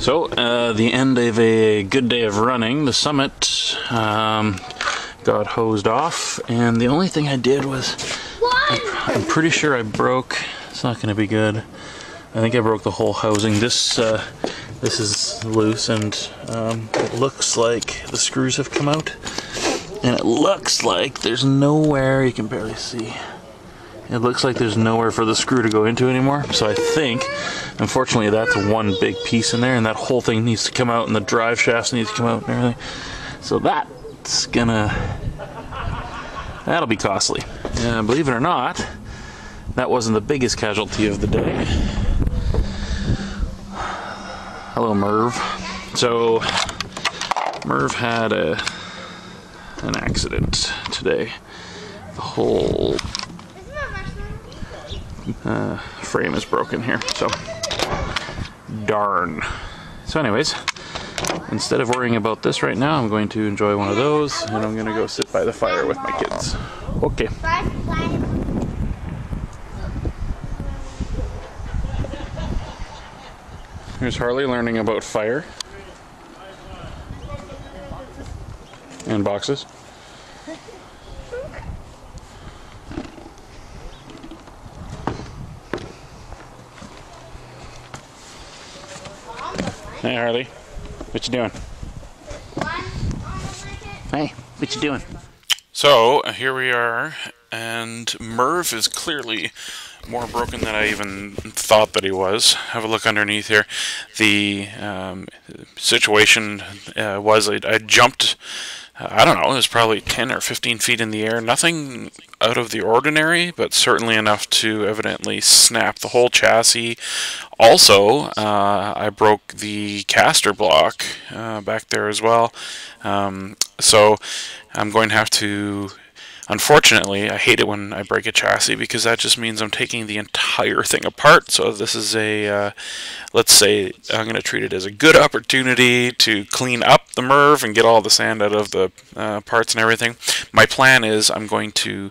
So, the end of a good day of running, the summit got hosed off, and the only thing I did was, I'm pretty sure I broke, it's not going to be good, I think I broke the whole housing. This is loose, and it looks like the screws have come out, and it looks like there's nowhere, you can barely see, it looks like there's nowhere for the screw to go into anymore. So I think, unfortunately, that's one big piece in there, and that whole thing needs to come out, and the drive shafts need to come out and everything. So that'll be costly. Believe it or not, that wasn't the biggest casualty of the day. Hello, MERV. So MERV had an accident today. The whole frame is broken here, so darn. So anyways, instead of worrying about this right now, I'm going to enjoy one of those, and I'm going to go sit by the fire with my kids. Okay. Here's Harley learning about fire and boxes. Hey Harley, what you doing? Hey, what you doing? So here we are, and MERV is clearly more broken than I even thought that he was. Have a look underneath here. The situation was I jumped, I don't know, it was probably 10 or 15 feet in the air. Nothing out of the ordinary, but certainly enough to evidently snap the whole chassis. Also, I broke the caster block back there as well. So I'm going to have to, unfortunately, I hate it when I break a chassis because that just means I'm taking the entire thing apart. So this is a, let's say, I'm going to treat it as a good opportunity to clean up the MERV and get all the sand out of the parts and everything. My plan is I'm going to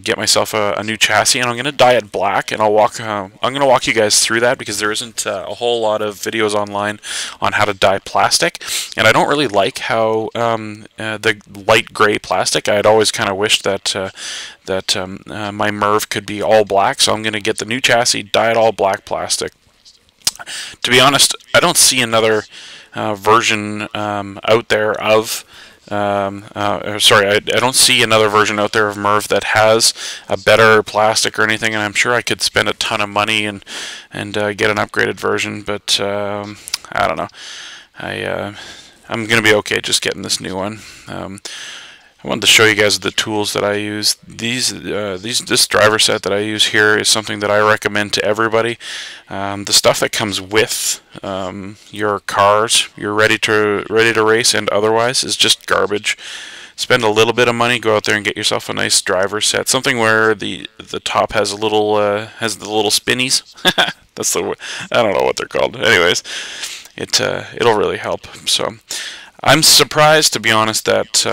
get myself a new chassis, and I'm going to dye it black, and I'm going to walk you guys through that because there isn't a whole lot of videos online on how to dye plastic, and I don't really like how the light gray plastic. I had always kind of wished that my MERV could be all black, so I'm going to get the new chassis, dye it all black plastic. To be honest, I don't see another version out there of I don't see another version out there of MERV that has a better plastic or anything, and I'm sure I could spend a ton of money and get an upgraded version, but I don't know. I'm gonna be okay just getting this new one. I wanted to show you guys the tools that I use. This driver set that I use here is something that I recommend to everybody. The stuff that comes with your cars, you're ready to race and otherwise, is just garbage. Spend a little bit of money, go out there and get yourself a nice driver set, something where the top has the little spinnies. That's the, I don't know what they're called. Anyways, it'll really help. So I'm surprised, to be honest, that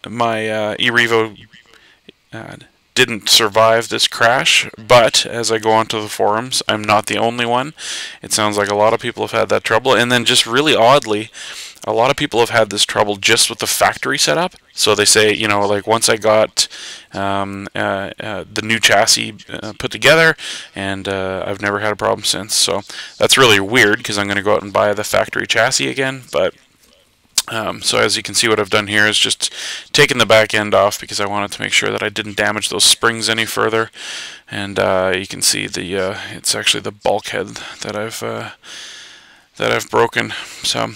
my E-Revo didn't survive this crash, but as I go onto the forums, I'm not the only one. It sounds like a lot of people have had that trouble, and then just really oddly, a lot of people have had this trouble just with the factory setup. So they say, you know, like once I got the new chassis put together, and I've never had a problem since. So that's really weird because I'm going to go out and buy the factory chassis again, but so as you can see, what I've done here is just taken the back end off because I wanted to make sure that I didn't damage those springs any further. And you can see it's actually the bulkhead that I've broken. So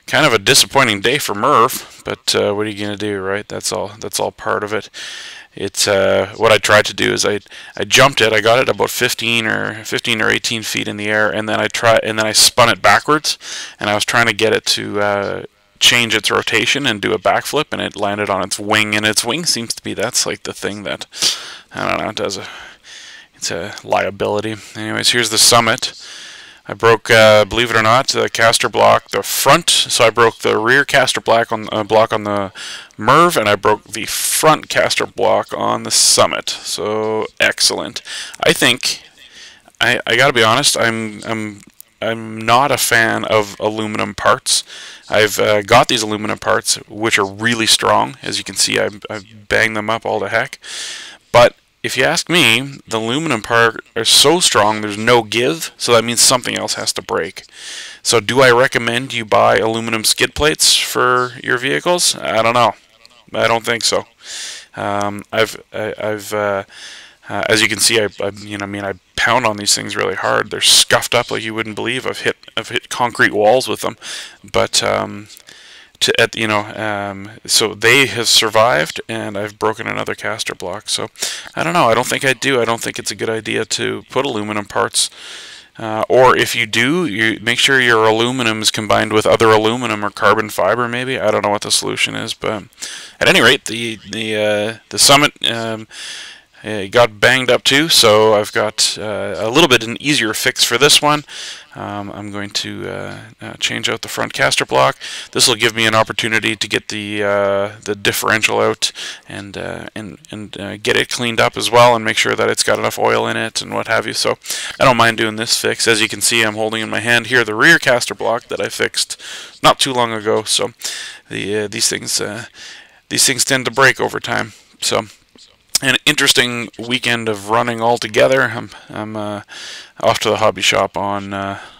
kind of a disappointing day for MERV, but what are you gonna do, right? That's all part of it. It's what I tried to do is I jumped it. I got it about 15 or 18 feet in the air, and then I spun it backwards, and I was trying to get it to change its rotation and do a backflip, and it landed on its wing, and its wing seems to be, that's like the thing that, I don't know, it's a liability. Anyways, here's the summit. I broke, believe it or not, the caster block, the front, so I broke the rear caster block on the MERV, and I broke the front caster block on the Summit. So excellent. I think I gotta be honest, I'm I'm not a fan of aluminum parts. I've got these aluminum parts which are really strong. As you can see, I've banged them up all to heck. But if you ask me, the aluminum part are so strong there's no give, so that means something else has to break. So do I recommend you buy aluminum skid plates for your vehicles? I don't know. I don't think so. As you can see, I pound on these things really hard. They're scuffed up like you wouldn't believe. I've hit concrete walls with them, but so they have survived, and I've broken another caster block. So I don't know. I don't think I do. I don't think it's a good idea to put aluminum parts. Or if you do, you make sure your aluminum is combined with other aluminum or carbon fiber. Maybe, I don't know what the solution is, but at any rate, the Summit got banged up too. So I've got a little bit an easier fix for this one. I'm going to change out the front caster block. This will give me an opportunity to get the differential out and get it cleaned up as well, and make sure that it's got enough oil in it and what have you. So I don't mind doing this fix. As you can see, I'm holding in my hand here the rear caster block that I fixed not too long ago. So these things tend to break over time. So an interesting weekend of running all together. I'm off to the hobby shop on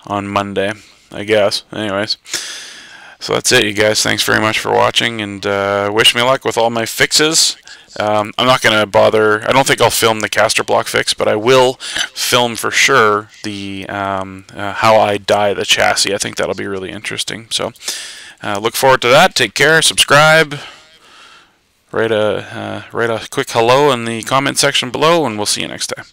Monday, I guess. Anyways, so that's it, you guys. Thanks very much for watching, and wish me luck with all my fixes. I'm not going to bother. I don't think I'll film the caster block fix, but I will film for sure the how I dye the chassis. I think that'll be really interesting. So look forward to that. Take care. Subscribe. Write a quick hello in the comment section below, and we'll see you next time.